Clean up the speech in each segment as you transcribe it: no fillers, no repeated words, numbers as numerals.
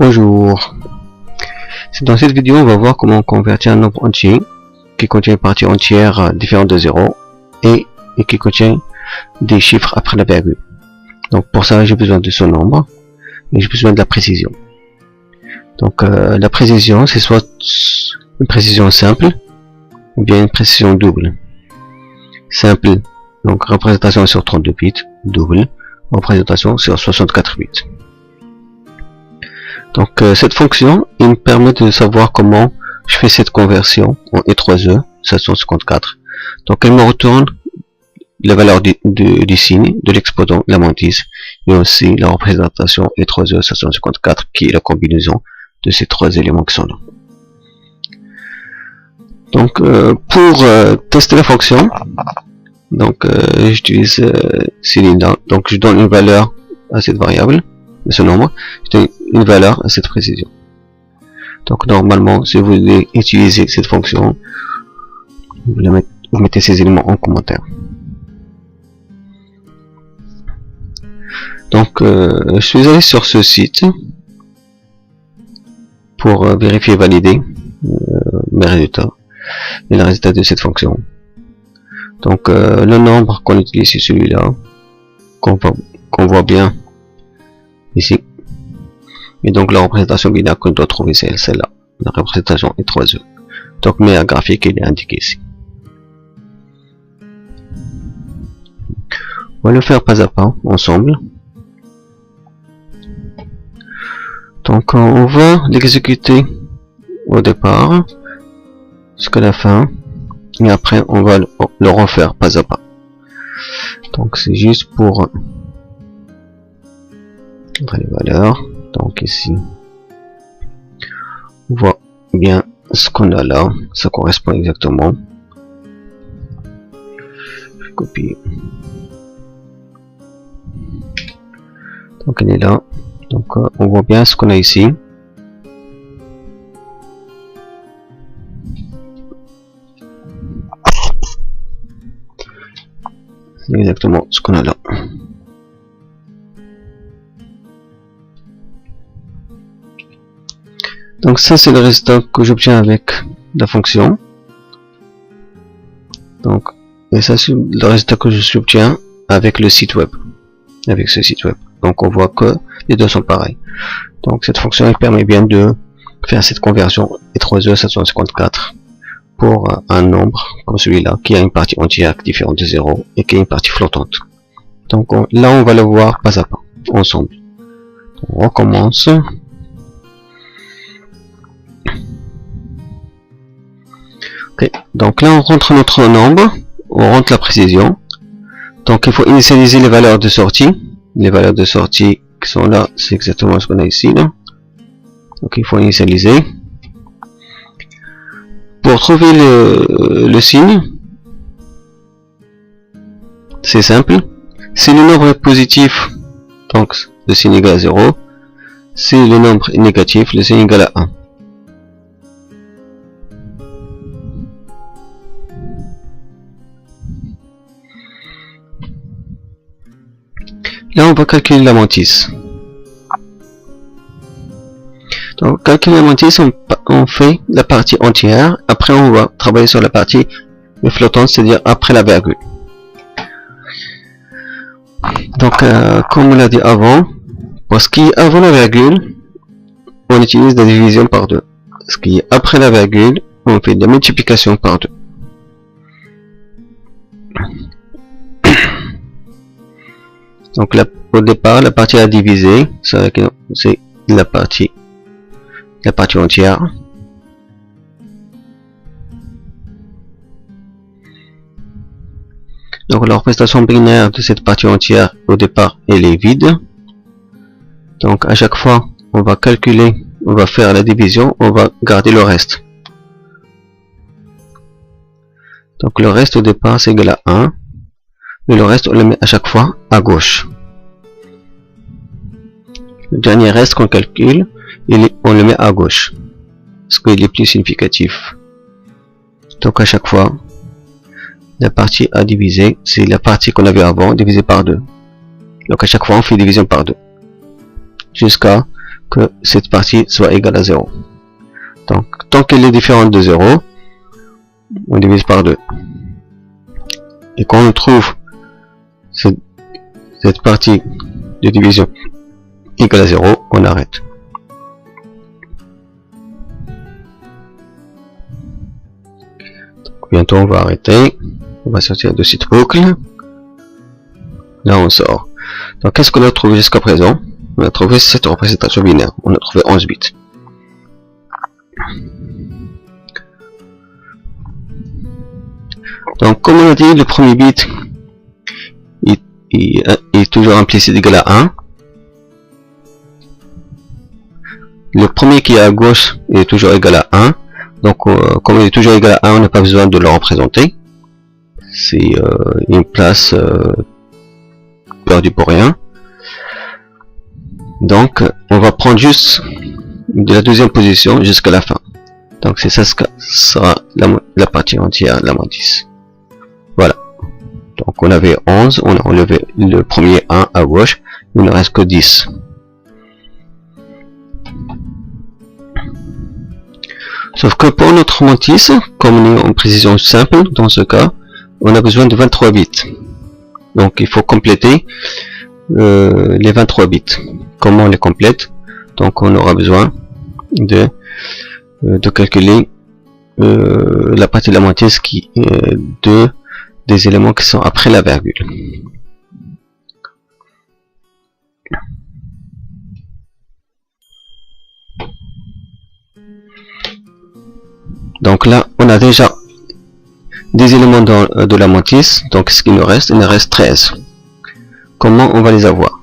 Bonjour. Dans cette vidéo, on va voir comment convertir un nombre entier qui contient une partie entière différente de 0 et qui contient des chiffres après la virgule. Donc pour ça, j'ai besoin de ce nombre et j'ai besoin de la précision. Donc la précision, c'est soit une précision simple ou bien une précision double. Simple, donc représentation sur 32 bits, double, représentation sur 64 bits. Donc cette fonction, il me permet de savoir comment je fais cette conversion en E3E 754. Donc elle me retourne la valeur du signe de l'exposant, la mantis, et aussi la représentation E3E 754 qui est la combinaison de ces trois éléments qui sont là. Donc pour tester la fonction, donc j'utilise ces lignes là. Donc je donne une valeur à cette variable, à ce nombre, je donne une valeur à cette précision. Donc normalement, si vous voulez utiliser cette fonction, vous mettez ces éléments en commentaire. Donc je suis allé sur ce site pour vérifier et valider mes résultats et les résultats de cette fonction. Donc le nombre qu'on utilise c'est celui-là, qu'on voit bien ici. Et donc la représentation binaire qu'on doit trouver c'est celle-là, la représentation est 3E. Donc mais graphique il est indiqué ici. On va le faire pas à pas ensemble. Donc on va l'exécuter au départ jusqu'à la fin et après on va le refaire pas à pas. Donc c'est juste pour les valeurs. Donc ici on voit bien ce qu'on a là, ça correspond exactement. Je copie. Donc elle est là. Donc on voit bien ce qu'on a ici. C'est exactement ce qu'on a là. Donc ça c'est le résultat que j'obtiens avec la fonction. Donc et ça c'est le résultat que j'obtiens avec le site web. Avec ce site web. Donc on voit que les deux sont pareils. Donc cette fonction elle permet bien de faire cette conversion E3E 754 pour un nombre comme celui-là qui a une partie entière différente de 0 et qui a une partie flottante. Donc là on va le voir pas à pas ensemble. On recommence. Okay. Donc là on rentre notre nombre, on rentre la précision. Donc il faut initialiser les valeurs de sortie. Les valeurs de sortie qui sont là, c'est exactement ce qu'on a ici là. Donc il faut initialiser. Pour trouver le signe, c'est simple. Si le nombre est positif, donc le signe égal à 0. Si le nombre est négatif, le signe égal à 1. Là, on va calculer la mantis. Donc, calculer la mantis, on fait la partie entière. Après, on va travailler sur la partie flottante, c'est-à-dire après la virgule. Donc, comme on l'a dit avant, pour ce qui est avant la virgule, on utilise la division par 2. Ce qui est après la virgule, on fait de la multiplication par 2. Donc là, au départ, la partie à diviser, c'est la partie entière. Donc la représentation binaire de cette partie entière au départ elle est vide. Donc à chaque fois on va calculer, on va faire la division, on va garder le reste. Donc le reste au départ c'est égal à 1. Et le reste on le met à chaque fois à gauche. Le dernier reste qu'on calcule, on le met à gauche. Parce qu'il est plus significatif. Donc à chaque fois, la partie à diviser, c'est la partie qu'on avait avant divisée par 2. Donc à chaque fois on fait division par 2. Jusqu'à que cette partie soit égale à 0. Donc, tant qu'elle est différente de 0, on divise par 2. Et quand on trouve cette partie de division égale à 0, on arrête. Donc, bientôt on va arrêter. On va sortir de cette boucle. Là on sort. Donc qu'est-ce qu'on a trouvé jusqu'à présent? On a trouvé cette représentation binaire. On a trouvé 11 bits. Donc comme on a dit, le premier bit est toujours implicite égal à 1. Le premier qui est à gauche est toujours égal à 1. Donc comme il est toujours égal à 1, on n'a pas besoin de le représenter. C'est une place perdue pour rien. Donc on va prendre juste de la deuxième position jusqu'à la fin. Donc c'est ça ce que sera la partie entière de la mantis. Voilà. Donc on avait 11, on a enlevé le premier 1 à gauche, il ne reste que 10. Sauf que pour notre mantis, comme on est en précision simple, dans ce cas, on a besoin de 23 bits. Donc il faut compléter les 23 bits. Comment on les complète? Donc on aura besoin de calculer la partie de la mantis qui est des éléments qui sont après la virgule. Donc là, on a déjà des éléments de la mantis. Donc ce qu'il nous reste, il nous reste 13. Comment on va les avoir?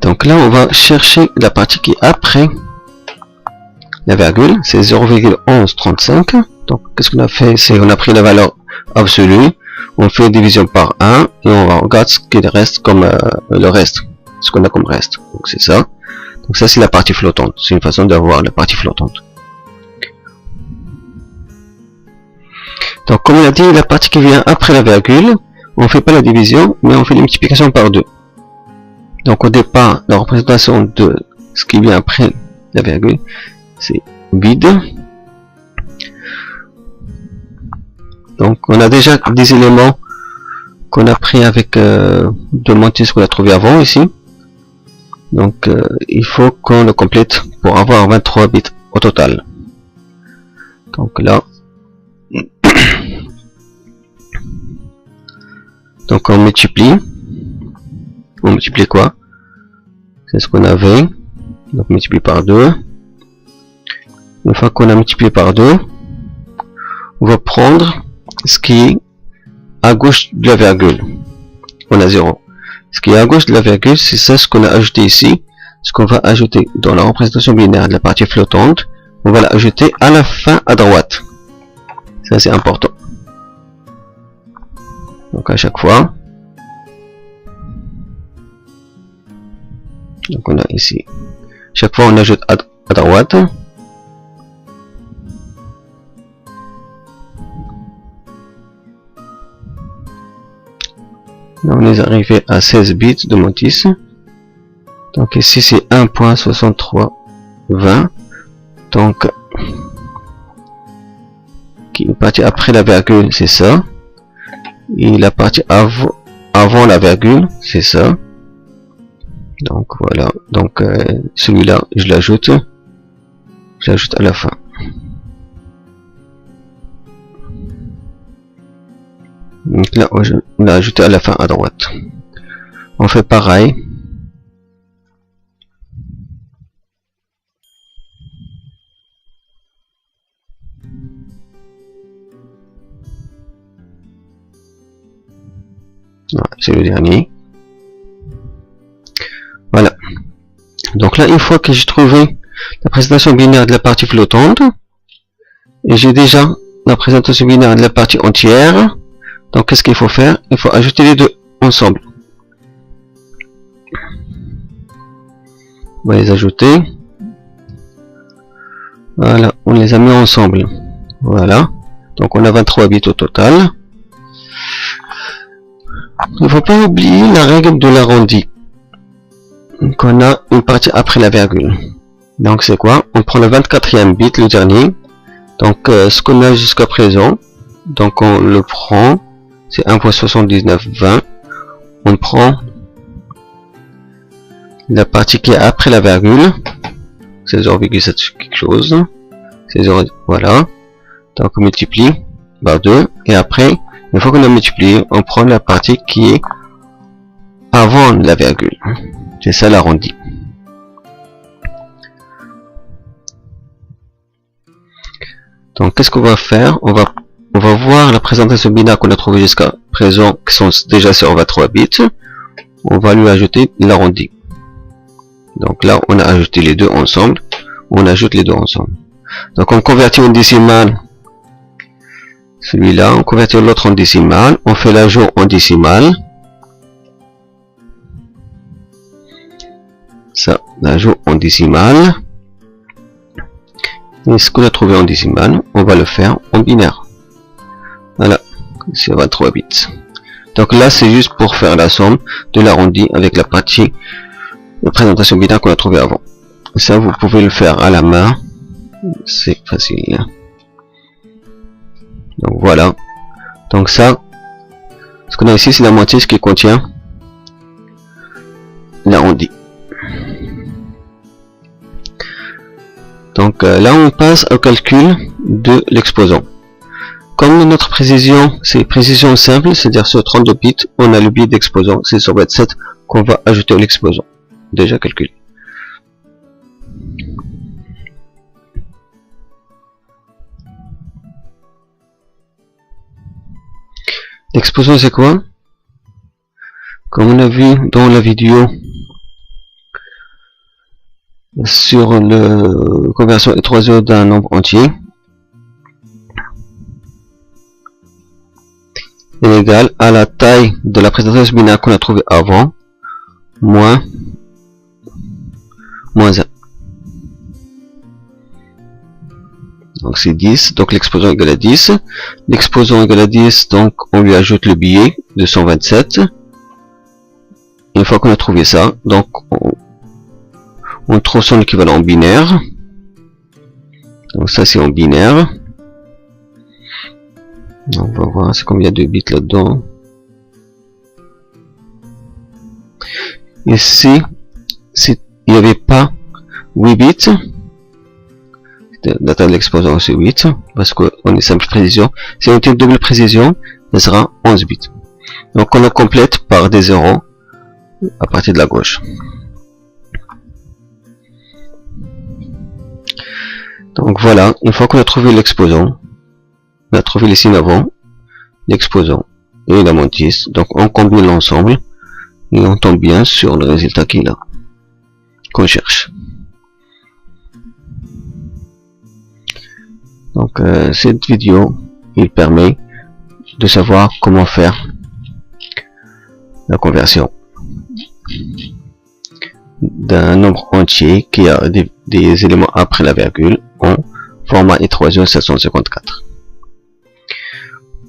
Donc là, on va chercher la partie qui est après la virgule, c'est 0,1135. Donc qu'est-ce qu'on a fait? C'est on a pris la valeur absolue, on fait division par 1 et on regarde ce qu'il reste comme le reste, ce qu'on a comme reste. Donc c'est ça. Donc ça c'est la partie flottante. C'est une façon d'avoir la partie flottante. Donc comme on a dit, la partie qui vient après la virgule, on fait pas la division, mais on fait la multiplication par 2. Donc au départ, la représentation de ce qui vient après la virgule, c'est vide. Donc on a déjà des éléments qu'on a pris avec de mantis qu'on a trouvé avant ici. Donc il faut qu'on le complète pour avoir 23 bits au total. Donc là, donc on multiplie quoi? C'est ce qu'on avait. Donc on multiplie par 2. Une fois qu'on a multiplié par 2, on va prendre ce qui est à gauche de la virgule. On a 0. Ce qui est à gauche de la virgule, c'est ça ce qu'on a ajouté ici. Ce qu'on va ajouter dans la représentation binaire de la partie flottante, on va l'ajouter à la fin à droite. Ça c'est important. Donc à chaque fois, donc on a ici, chaque fois on ajoute à droite. Là, on est arrivé à 16 bits de mantis. Donc ici c'est 1.6320. Donc qui est partie après la virgule, c'est ça. Et la partie avant la virgule, c'est ça. Donc voilà. Donc celui-là, je l'ajoute à la fin. Donc là, on l'a ajouté à la fin à droite. On fait pareil. C'est le dernier. Voilà. Donc là, une fois que j'ai trouvé la présentation binaire de la partie flottante, et j'ai déjà la présentation binaire de la partie entière, donc qu'est-ce qu'il faut faire? Il faut ajouter les deux ensemble. On va les ajouter. Voilà, on les a mis ensemble. Voilà. Donc on a 23 bits au total. Il ne faut pas oublier la règle de l'arrondi. Qu'on a une partie après la virgule. Donc c'est quoi? On prend le 24e bit, le dernier. Donc ce qu'on a jusqu'à présent. Donc on le prend. C'est 1.7920. On prend la partie qui est après la virgule. C'est 0,7 quelque chose. C'est 0, voilà. Donc on multiplie par 2. Et après, une fois qu'on a multiplié, on prend la partie qui est avant la virgule. C'est ça l'arrondi. Donc qu'est-ce qu'on va faire? On va voir la présentation binaire qu'on a trouvée jusqu'à présent, qui sont déjà sur 23 bits. On va lui ajouter l'arrondi. Donc là, on a ajouté les deux ensemble. On ajoute les deux ensemble. Donc on convertit en décimale celui-là, on convertit l'autre en décimale, on fait l'ajout en décimale. Ça, l'ajout en décimale. Et ce qu'on a trouvé en décimale, on va le faire en binaire. Voilà, c'est 23 bits. Donc là, c'est juste pour faire la somme de l'arrondi avec la partie de présentation binaire qu'on a trouvé avant. Ça, vous pouvez le faire à la main. C'est facile. Donc voilà. Donc ça, ce qu'on a ici, c'est la moitié, ce qui contient l'arrondi. Donc là, on passe au calcul de l'exposant. Comme notre précision, c'est précision simple, c'est-à-dire sur 32 bits, on a le bit d'exposant, c'est sur 27 qu'on va ajouter l'exposant. Déjà calculé. L'exposant, c'est quoi? Comme on a vu dans la vidéo sur le conversion E3E d'un nombre entier, est égal à la taille de la présentation binaire qu'on a trouvée avant, moins 1. Donc c'est 10, donc l'exposant égale à 10. L'exposant égale à 10, donc on lui ajoute le billet de 127. Une fois qu'on a trouvé ça, donc on trouve son équivalent en binaire. Donc ça c'est en binaire. On va voir c'est combien de bits là-dedans. Ici, il n'y avait pas 8 bits. La taille de l'exposant c'est 8, parce qu'on est simple précision. Si on était double précision, ça sera 11 bits. Donc on le complète par des zéros à partir de la gauche. Donc voilà, une fois qu'on a trouvé l'exposant, on a trouvé les signes avant, l'exposant et la montisse, donc on combine l'ensemble et on tombe bien sur le résultat qu'il a, qu'on cherche. Donc cette vidéo, il permet de savoir comment faire la conversion d'un nombre entier qui a des éléments après la virgule en format E3E 754.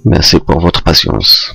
Merci pour votre patience.